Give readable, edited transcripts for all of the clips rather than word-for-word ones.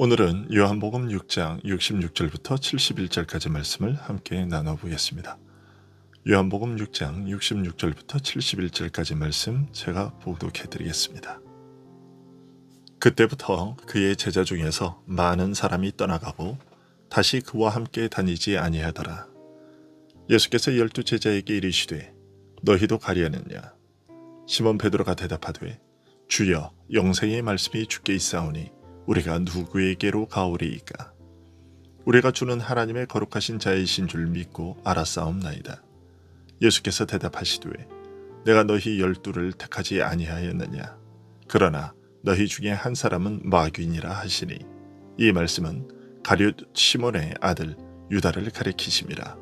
오늘은 요한복음 6장 66절부터 71절까지 말씀을 함께 나눠보겠습니다. 요한복음 6장 66절부터 71절까지 말씀 제가 봉독해 드리겠습니다. 그때부터 그의 제자 중에서 많은 사람이 떠나가고 다시 그와 함께 다니지 아니하더라. 예수께서 12 제자에게 이르시되 너희도 가려느냐? 시몬 베드로가 대답하되 주여, 영생의 말씀이 주께 있사오니 우리가 누구에게로 가오리이까? 우리가 주는 하나님의 거룩하신 자이신 줄 믿고 알았사옵나이다. 예수께서 대답하시되 내가 너희 12를 택하지 아니하였느냐? 그러나 너희 중에 한 사람은 마귀니라 하시니 이 말씀은 가룟 시몬의 아들 유다를 가리키심이라.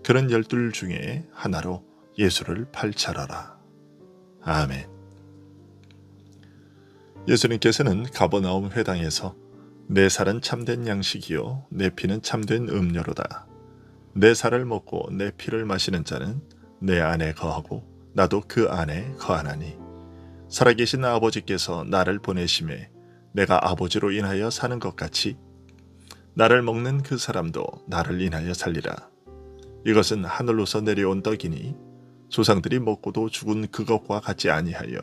그는 12 중에 하나로 예수를 팔자라라. 아멘. 예수님께서는 가버나움 회당에서 내 살은 참된 양식이요 내 피는 참된 음료로다. 내 살을 먹고 내 피를 마시는 자는 내 안에 거하고 나도 그 안에 거하나니 살아계신 아버지께서 나를 보내심에 내가 아버지로 인하여 사는 것 같이 나를 먹는 그 사람도 나를 인하여 살리라. 이것은 하늘로서 내려온 떡이니 조상들이 먹고도 죽은 그것과 같지 아니하여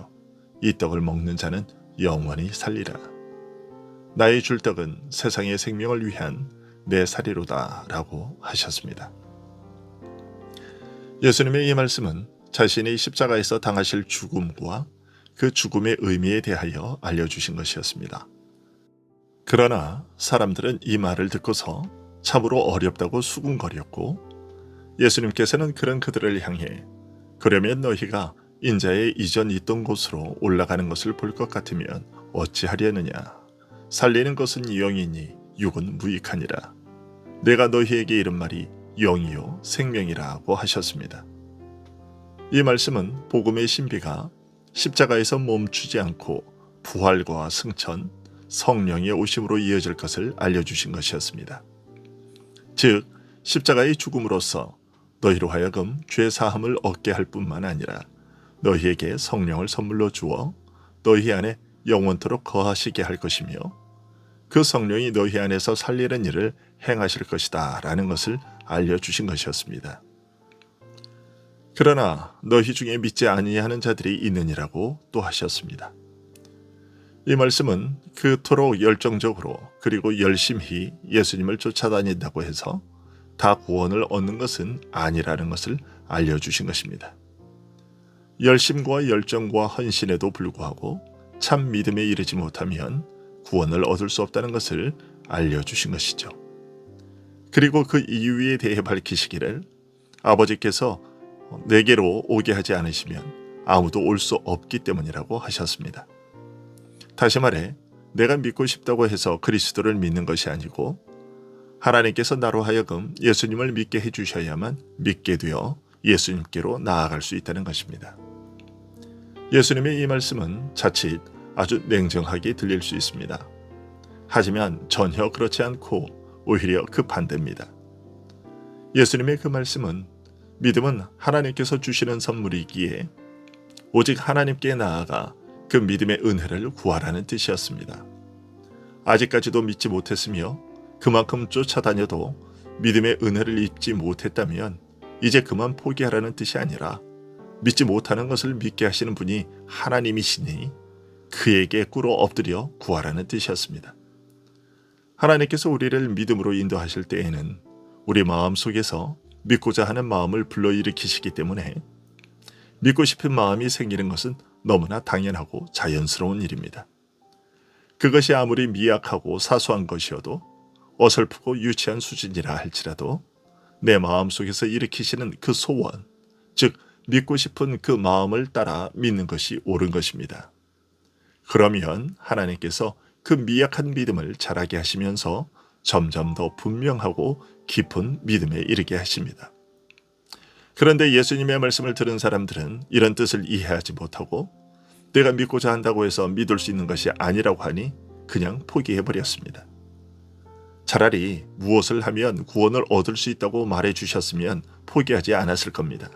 이 떡을 먹는 자는 영원히 살리라. 나의 줄 떡은 세상의 생명을 위한 내 살이로다 라고 하셨습니다. 예수님의 이 말씀은 자신이 십자가에서 당하실 죽음과 그 죽음의 의미에 대하여 알려주신 것이었습니다. 그러나 사람들은 이 말을 듣고서 참으로 어렵다고 수군거렸고 예수님께서는 그런 그들을 향해 그러면 너희가 인자의 이전 있던 곳으로 올라가는 것을 볼 것 같으면 어찌하려느냐? 살리는 것은 영이니 육은 무익하니라. 내가 너희에게 이른 말이 영이요 생명이라고 하셨습니다. 이 말씀은 복음의 신비가 십자가에서 멈추지 않고 부활과 승천, 성령의 오심으로 이어질 것을 알려주신 것이었습니다. 즉 십자가의 죽음으로써 너희로 하여금 죄 사함을 얻게 할 뿐만 아니라 너희에게 성령을 선물로 주어 너희 안에 영원토록 거하시게 할 것이며 그 성령이 너희 안에서 살리는 일을 행하실 것이다 라는 것을 알려주신 것이었습니다. 그러나 너희 중에 믿지 아니하는 자들이 있느니라고 또 하셨습니다. 이 말씀은 그토록 열정적으로 그리고 열심히 예수님을 쫓아다닌다고 해서 다 구원을 얻는 것은 아니라는 것을 알려주신 것입니다. 열심과 열정과 헌신에도 불구하고 참 믿음에 이르지 못하면 구원을 얻을 수 없다는 것을 알려주신 것이죠. 그리고 그 이유에 대해 밝히시기를 아버지께서 내게로 오게 하지 않으시면 아무도 올 수 없기 때문이라고 하셨습니다. 다시 말해 내가 믿고 싶다고 해서 그리스도를 믿는 것이 아니고 하나님께서 나로 하여금 예수님을 믿게 해주셔야만 믿게 되어 예수님께로 나아갈 수 있다는 것입니다. 예수님의 이 말씀은 자칫 아주 냉정하게 들릴 수 있습니다. 하지만 전혀 그렇지 않고 오히려 그 반대입니다. 예수님의 그 말씀은 믿음은 하나님께서 주시는 선물이기에 오직 하나님께 나아가 그 믿음의 은혜를 구하라는 뜻이었습니다. 아직까지도 믿지 못했으며 그만큼 쫓아다녀도 믿음의 은혜를 입지 못했다면 이제 그만 포기하라는 뜻이 아니라 믿지 못하는 것을 믿게 하시는 분이 하나님이시니 그에게 꿇어 엎드려 구하라는 뜻이었습니다. 하나님께서 우리를 믿음으로 인도하실 때에는 우리 마음 속에서 믿고자 하는 마음을 불러일으키시기 때문에 믿고 싶은 마음이 생기는 것은 너무나 당연하고 자연스러운 일입니다. 그것이 아무리 미약하고 사소한 것이어도 어설프고 유치한 수준이라 할지라도 내 마음 속에서 일으키시는 그 소원, 즉 믿고 싶은 그 마음을 따라 믿는 것이 옳은 것입니다. 그러면 하나님께서 그 미약한 믿음을 자라게 하시면서 점점 더 분명하고 깊은 믿음에 이르게 하십니다. 그런데 예수님의 말씀을 들은 사람들은 이런 뜻을 이해하지 못하고 내가 믿고자 한다고 해서 믿을 수 있는 것이 아니라고 하니 그냥 포기해버렸습니다. 차라리 무엇을 하면 구원을 얻을 수 있다고 말해 주셨으면 포기하지 않았을 겁니다.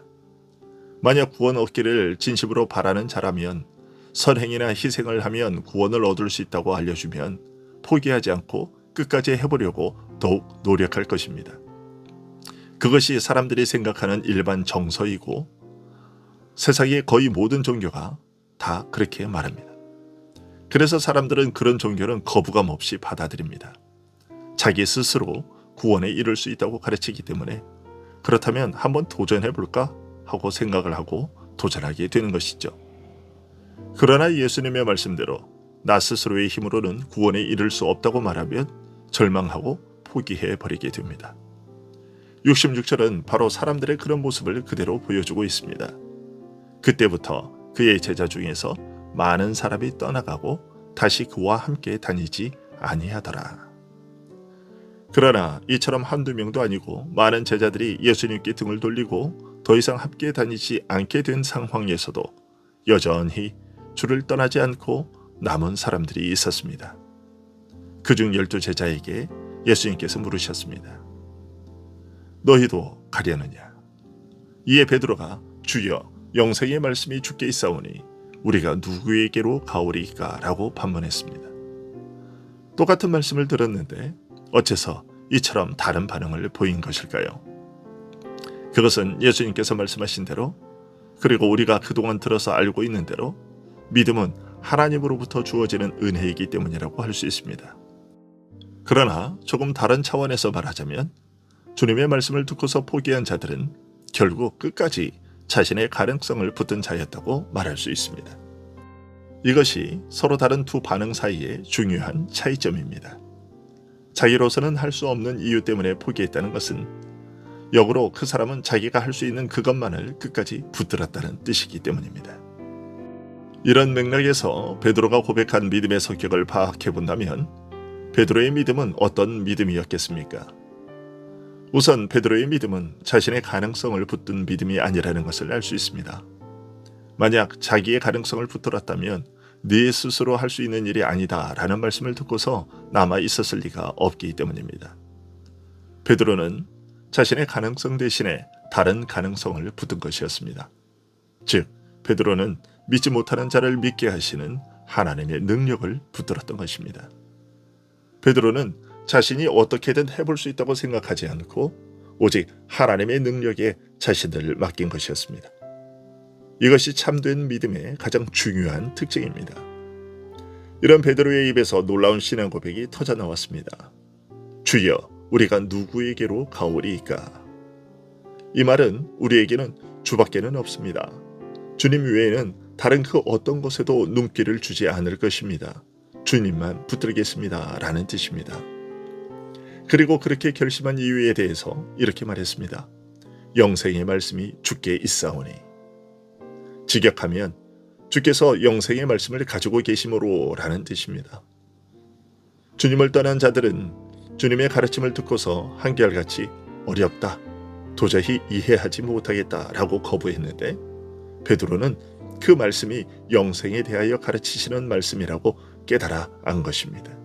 만약 구원 얻기를 진심으로 바라는 자라면 선행이나 희생을 하면 구원을 얻을 수 있다고 알려주면 포기하지 않고 끝까지 해보려고 더욱 노력할 것입니다. 그것이 사람들이 생각하는 일반 정서이고 세상의 거의 모든 종교가 다 그렇게 말합니다. 그래서 사람들은 그런 종교는 거부감 없이 받아들입니다. 자기 스스로 구원에 이를 수 있다고 가르치기 때문에 그렇다면 한번 도전해볼까 하고 생각을 하고 도전하게 되는 것이죠. 그러나 예수님의 말씀대로 나 스스로의 힘으로는 구원에 이를 수 없다고 말하면 절망하고 포기해버리게 됩니다. 66절은 바로 사람들의 그런 모습을 그대로 보여주고 있습니다. 그때부터 그의 제자 중에서 많은 사람이 떠나가고 다시 그와 함께 다니지 아니하더라. 그러나 이처럼 한두 명도 아니고 많은 제자들이 예수님께 등을 돌리고 더 이상 함께 다니지 않게 된 상황에서도 여전히 주를 떠나지 않고 남은 사람들이 있었습니다. 그중 12제자에게 예수님께서 물으셨습니다. 너희도 가려느냐? 이에 베드로가 주여 영생의 말씀이 주께 있사오니 우리가 누구에게로 가오리이까? 라고 반문했습니다. 똑같은 말씀을 들었는데 어째서 이처럼 다른 반응을 보인 것일까요? 그것은 예수님께서 말씀하신 대로 그리고 우리가 그동안 들어서 알고 있는 대로 믿음은 하나님으로부터 주어지는 은혜이기 때문이라고 할 수 있습니다. 그러나 조금 다른 차원에서 말하자면 주님의 말씀을 듣고서 포기한 자들은 결국 끝까지 자신의 가능성을 붙든 자였다고 말할 수 있습니다. 이것이 서로 다른 두 반응 사이의 중요한 차이점입니다. 자기로서는 할 수 없는 이유 때문에 포기했다는 것은 역으로 그 사람은 자기가 할 수 있는 그것만을 끝까지 붙들었다는 뜻이기 때문입니다. 이런 맥락에서 베드로가 고백한 믿음의 성격을 파악해 본다면 베드로의 믿음은 어떤 믿음이었겠습니까? 우선 베드로의 믿음은 자신의 가능성을 붙든 믿음이 아니라는 것을 알 수 있습니다. 만약 자기의 가능성을 붙들었다면 네 스스로 할 수 있는 일이 아니다 라는 말씀을 듣고서 남아 있었을 리가 없기 때문입니다. 베드로는 자신의 가능성 대신에 다른 가능성을 붙든 것이었습니다. 즉 베드로는 믿지 못하는 자를 믿게 하시는 하나님의 능력을 붙들었던 것입니다. 베드로는 자신이 어떻게든 해볼 수 있다고 생각하지 않고 오직 하나님의 능력에 자신들을 맡긴 것이었습니다. 이것이 참된 믿음의 가장 중요한 특징입니다. 이런 베드로의 입에서 놀라운 신앙 고백이 터져 나왔습니다. 주여, 우리가 누구에게로 가오리이까? 이 말은 우리에게는 주밖에는 없습니다. 주님 외에는 다른 그 어떤 것에도 눈길을 주지 않을 것입니다. 주님만 붙들겠습니다. 라는 뜻입니다. 그리고 그렇게 결심한 이유에 대해서 이렇게 말했습니다. 영생의 말씀이 주께 있사오니. 직역하면 주께서 영생의 말씀을 가지고 계심으로 라는 뜻입니다. 주님을 떠난 자들은 주님의 가르침을 듣고서 한결같이 어렵다, 도저히 이해하지 못하겠다 라고 거부했는데 베드로는 그 말씀이 영생에 대하여 가르치시는 말씀이라고 깨달아 안 것입니다.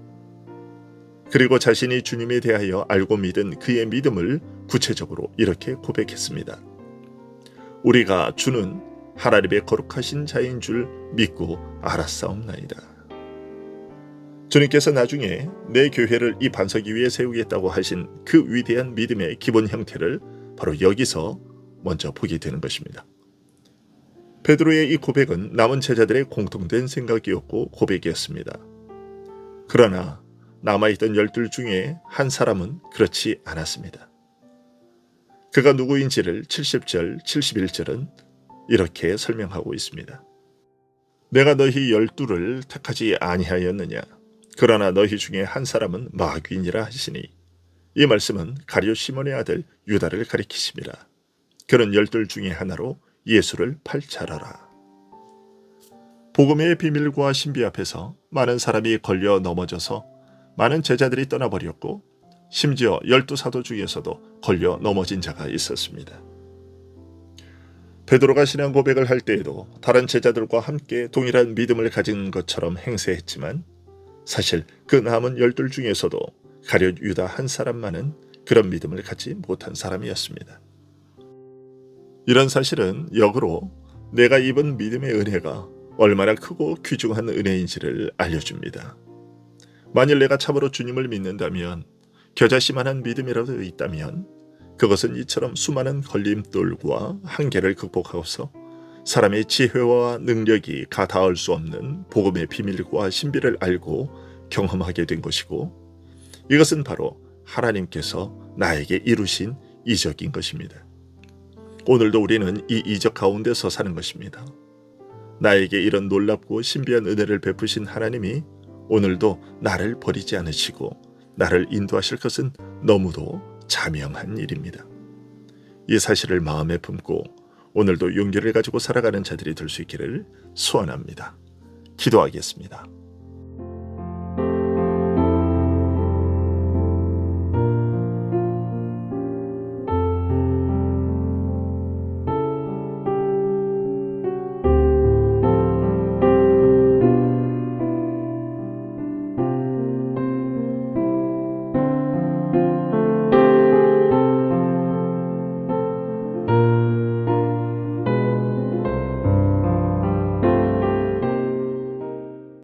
그리고 자신이 주님에 대하여 알고 믿은 그의 믿음을 구체적으로 이렇게 고백했습니다. 우리가 주는 하나님의 거룩하신 자인 줄 믿고 알았사옵나이다. 주님께서 나중에 내 교회를 이 반석 위에 세우겠다고 하신 그 위대한 믿음의 기본 형태를 바로 여기서 먼저 보게 되는 것입니다. 베드로의 이 고백은 남은 제자들의 공통된 생각이었고 고백이었습니다. 그러나 남아있던 12 중에 한 사람은 그렇지 않았습니다. 그가 누구인지를 70절, 71절은 이렇게 설명하고 있습니다. 내가 너희 12를 택하지 아니하였느냐? 그러나 너희 중에 한 사람은 마귀니라 하시니 이 말씀은 가룟 시몬의 아들 유다를 가리키심이라. 그는 12 중에 하나로 예수를 팔자라라. 복음의 비밀과 신비 앞에서 많은 사람이 걸려 넘어져서 많은 제자들이 떠나버렸고 심지어 12 사도 중에서도 걸려 넘어진 자가 있었습니다. 베드로가 신앙 고백을 할 때에도 다른 제자들과 함께 동일한 믿음을 가진 것처럼 행세했지만 사실 그 남은 12 중에서도 가룟 유다 한 사람만은 그런 믿음을 갖지 못한 사람이었습니다. 이런 사실은 역으로 내가 입은 믿음의 은혜가 얼마나 크고 귀중한 은혜인지를 알려줍니다. 만일 내가 참으로 주님을 믿는다면, 겨자씨만한 믿음이라도 있다면 그것은 이처럼 수많은 걸림돌과 한계를 극복하고서 사람의 지혜와 능력이 가닿을 수 없는 복음의 비밀과 신비를 알고 경험하게 된 것이고, 이것은 바로 하나님께서 나에게 이루신 이적인 것입니다. 오늘도 우리는 이 이적 가운데서 사는 것입니다. 나에게 이런 놀랍고 신비한 은혜를 베푸신 하나님이 오늘도 나를 버리지 않으시고 나를 인도하실 것은 너무도 자명한 일입니다. 이 사실을 마음에 품고 오늘도 용기를 가지고 살아가는 자들이 될 수 있기를 소원합니다. 기도하겠습니다.